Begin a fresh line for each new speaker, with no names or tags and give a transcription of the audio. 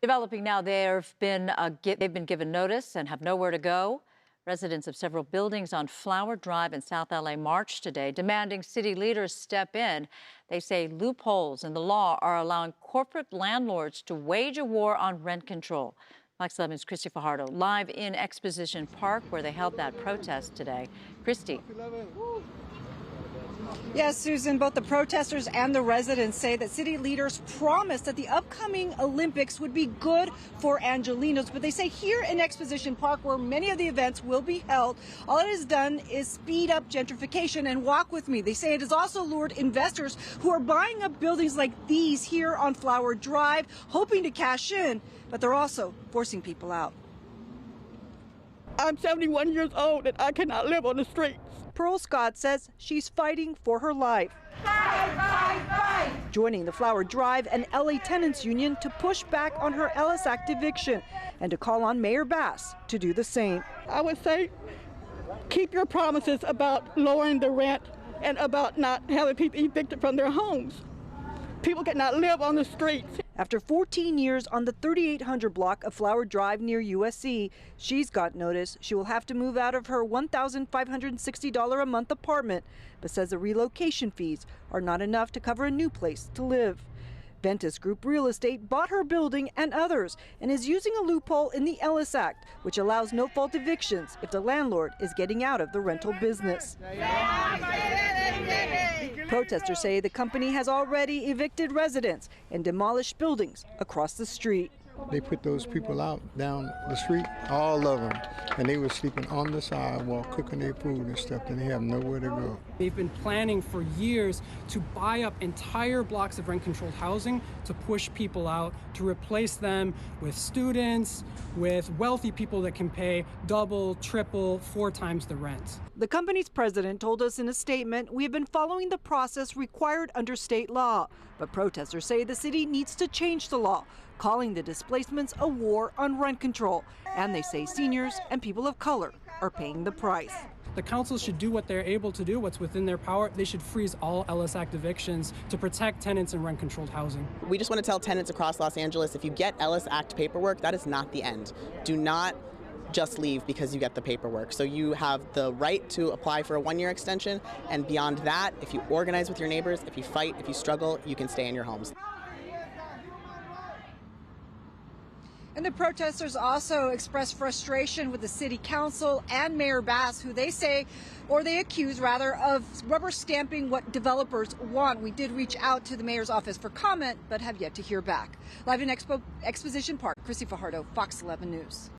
Developing now, they've been given notice and have nowhere to go. Residents of several buildings on Flower Drive in South LA marched today, demanding city leaders step in. They say loopholes in the law are allowing corporate landlords to wage a war on rent control. Fox 11's Christy Fajardo live in Exposition Park, where they held that protest today. Christy.
Yes, Susan, both the protesters and the residents say that city leaders promised that the upcoming Olympics would be good for Angelenos. But they say here in Exposition Park, where many of the events will be held, all it has done is speed up gentrification. And walk with me. They say it has also lured investors who are buying up buildings like these here on Flower Drive, hoping to cash in. But they're also forcing people out.
I'm 71 years old and I cannot live on the streets.
Pearl Scott says she's fighting for her life.
Fight, fight, fight!
Joining the Flower Drive and LA Tenants Union to push back on her Ellis Act eviction and to call on Mayor Bass to do the same.
I would say keep your promises about lowering the rent and about not having people evicted from their homes. People cannot live on the streets.
After 14 years on the 3800 block of Flower Drive near USC, she's got notice she will have to move out of her $1,560 a month apartment, but says the relocation fees are not enough to cover a new place to live. Ventus Group Real Estate bought her building and others and is using a loophole in the Ellis Act, which allows no-fault evictions if the landlord is getting out of the rental business. Protesters say the company has already evicted residents and demolished buildings across the street.
They put those people out down the street, all of them, and they were sleeping on the sidewalk, cooking their food and stuff, and they have nowhere to go.
They've been planning for years to buy up entire blocks of rent-controlled housing to push people out, to replace them with students, with wealthy people that can pay double, triple, 4 times the rent.
The company's president told us in a statement, "We have been following the process required under state law." But protesters say the city needs to change the law, calling the displacements a war on rent control. And they say seniors and people of color are paying the price.
The council should do what they're able to do, what's within their power. They should freeze all Ellis Act evictions to protect tenants in rent-controlled housing.
We just want to tell tenants across Los Angeles, if you get Ellis Act paperwork, that is not the end. Do not just leave because you get the paperwork. So you have the right to apply for a 1-year extension, and beyond that, if you organize with your neighbors, if you fight, if you struggle, you can stay in your homes.
And the protesters also expressed frustration with the city council and Mayor Bass, who they say, or they accuse rather, of rubber stamping what developers want. We did reach out to the mayor's office for comment, but have yet to hear back. Live in Exposition Park, Christy Fajardo, Fox 11 News.